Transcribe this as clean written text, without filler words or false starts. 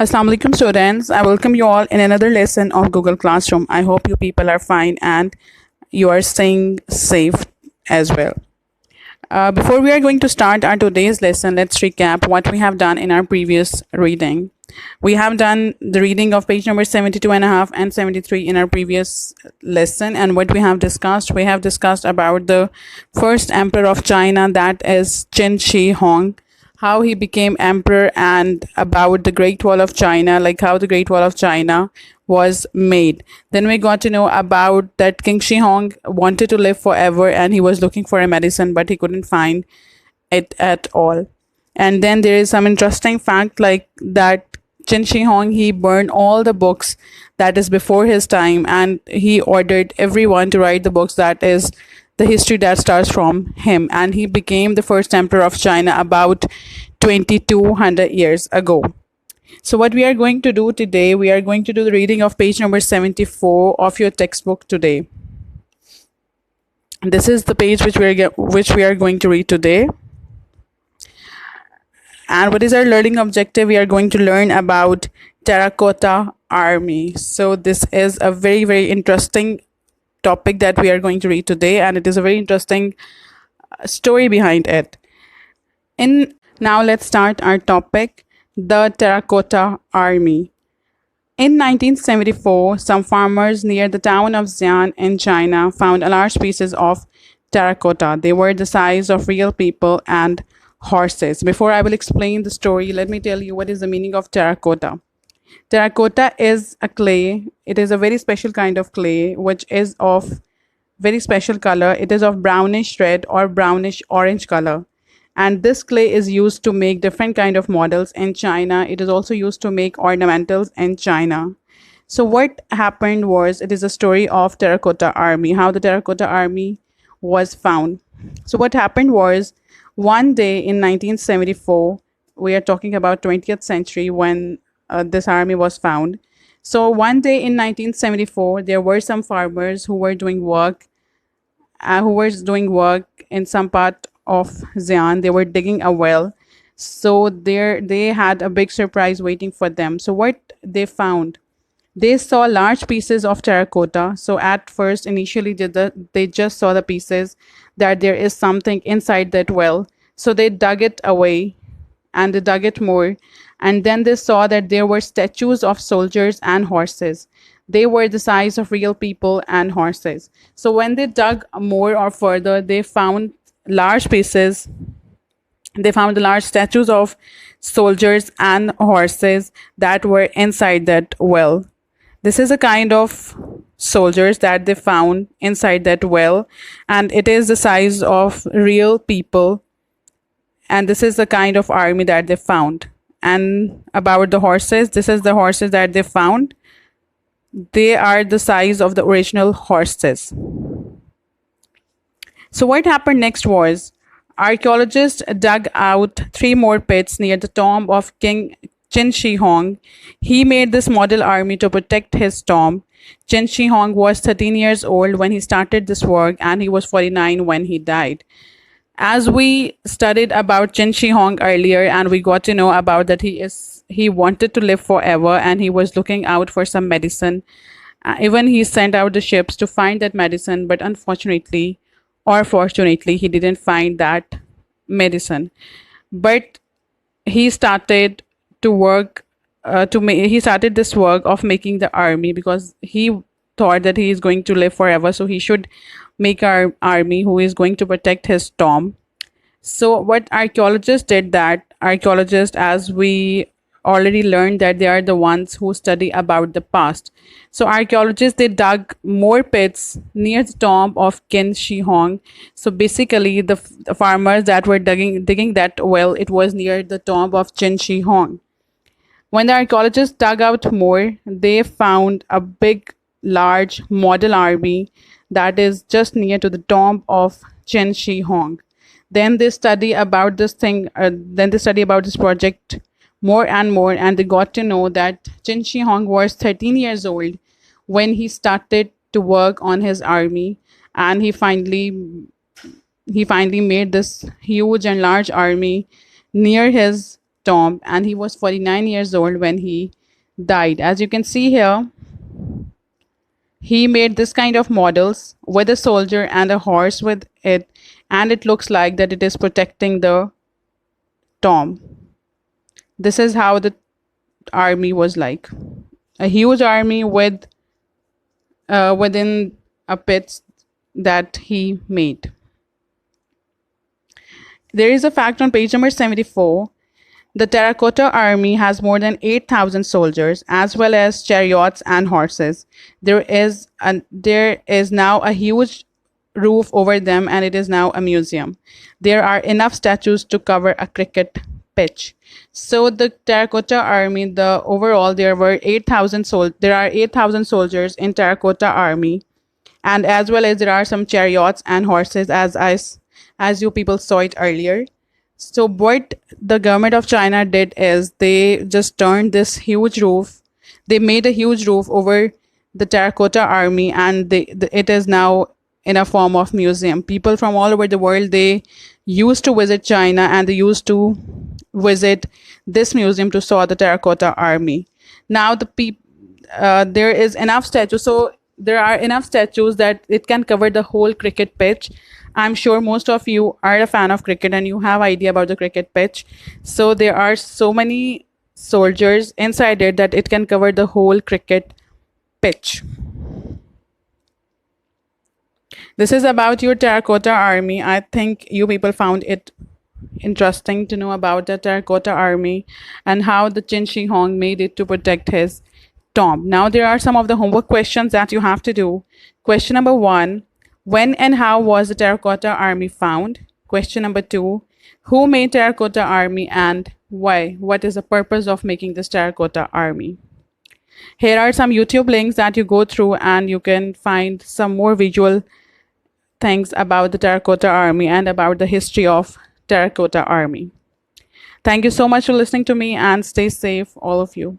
Assalamu alaikum students. I welcome you all in another lesson of Google Classroom. I hope you people are fine and you are staying safe as well. Before we are going to start our today's lesson, let's recap what we have done in our previous reading. We have done the reading of page number 72 and a half and 73 in our previous lesson. And what we have discussed about the first emperor of China, that is Qin Shi Huang, how he became emperor, and about the Great Wall of China, like how the Great Wall of China was made. Then we got to know about that King Shi Huang wanted to live forever and he was looking for a medicine, but he couldn't find it at all. And then there is some interesting fact like that Qin Shi Huang, he burned all the books that is before his time, and he ordered everyone to write the books that is the history that starts from him, and he became the first emperor of China about 2200 years ago. So what we are going to do today, we are going to do the reading of page number 74 of your textbook today. This is the page which we are going to read today. And what is our learning objective? We are going to learn about Terracotta Army. So this is a very, very interesting topic that we are going to read today, and it is a very interesting story behind it. Now let's start our topic, the Terracotta Army. In 1974, some farmers near the town of Xi'an in China found a large pieces of terracotta. They were the size of real people and horses. Before I will explain the story, let me tell you what is the meaning of terracotta. Terracotta is a clay. It is a very special kind of clay which is of very special color. It is of brownish red or brownish orange color. And this clay is used to make different kind of models in China. It is also used to make ornamentals in China. So what happened was, it is a story of Terracotta Army, how the Terracotta Army was found. So what happened was, one day in 1974, we are talking about 20th century when this army was found. So one day in 1974, there were some farmers who were doing work in some part of Xi'an. They were digging a well. So they had a big surprise waiting for them. So what they found, they saw large pieces of terracotta. So at first, initially, they just saw the pieces that there is something inside that well. So they dug it away and they dug it more. And then they saw that there were statues of soldiers and horses. They were the size of real people and horses. So when they dug more or further, they found large pieces. They found the large statues of soldiers and horses that were inside that well. This is a kind of soldiers that they found inside that well, and it is the size of real people. And this is the kind of army that they found. And about the horses, this is the horses that they found. They are the size of the original horses. So what happened next was, archaeologists dug out 3 more pits near the tomb of King Qin Shi Huang. He made this model army to protect his tomb. Qin Shi Huang was 13 years old when he started this work, and he was 49 when he died. As we studied about Qin Shi Huang earlier, and we got to know about that he wanted to live forever, and he was looking out for some medicine. Even he sent out the ships to find that medicine, but unfortunately or fortunately, he didn't find that medicine. But he started to work he started this work of making the army, because he thought that he is going to live forever, so he should make our army who is going to protect his tomb. So what archaeologists did, that archaeologists, as we already learned, that they are the ones who study about the past. So archaeologists, they dug more pits near the tomb of Qin Shi Huang. So basically the farmers that were digging that well, it was near the tomb of Qin Shi Huang. When the archaeologists dug out more, they found a big, large model army that is just near to the tomb of Qin Shi Huang. Then they study about this project more and more, and they got to know that Qin Shi Huang was 13 years old when he started to work on his army, and he finally made this huge and large army near his tomb, and he was 49 years old when he died. As you can see here, he made this kind of models with a soldier and a horse with it, and it looks like that it is protecting the tomb. This is how the army was like, a huge army with within a pit that he made. There is a fact on page number 74. The Terracotta Army has more than 8,000 soldiers, as well as chariots and horses. There is now a huge roof over them, and it is now a museum. There are enough statues to cover a cricket pitch. So the Terracotta Army, there are 8,000 soldiers in Terracotta Army, and as well as there are some chariots and horses, as you people saw it earlier. So what the government of China did is they just turned this huge roof. They made a huge roof over the Terracotta Army, and it is now in a form of museum. People from all over the world, they used to visit China, and they used to visit this museum to saw the Terracotta Army. Now there is enough statues, so there are enough statues that it can cover the whole cricket pitch. I'm sure most of you are a fan of cricket and you have idea about the cricket pitch. So there are so many soldiers inside it that it can cover the whole cricket pitch. This is about your Terracotta Army. I think you people found it interesting to know about the Terracotta Army and how the Qin Shi Huang made it to protect his tomb. Now there are some of the homework questions that you have to do. Question number 1. When and how was the Terracotta Army found? Question number 2. Who made Terracotta Army and why? What is the purpose of making this Terracotta Army? Here are some YouTube links that you go through and you can find some more visual things about the Terracotta Army and about the history of Terracotta Army. Thank you so much for listening to me, and stay safe, all of you.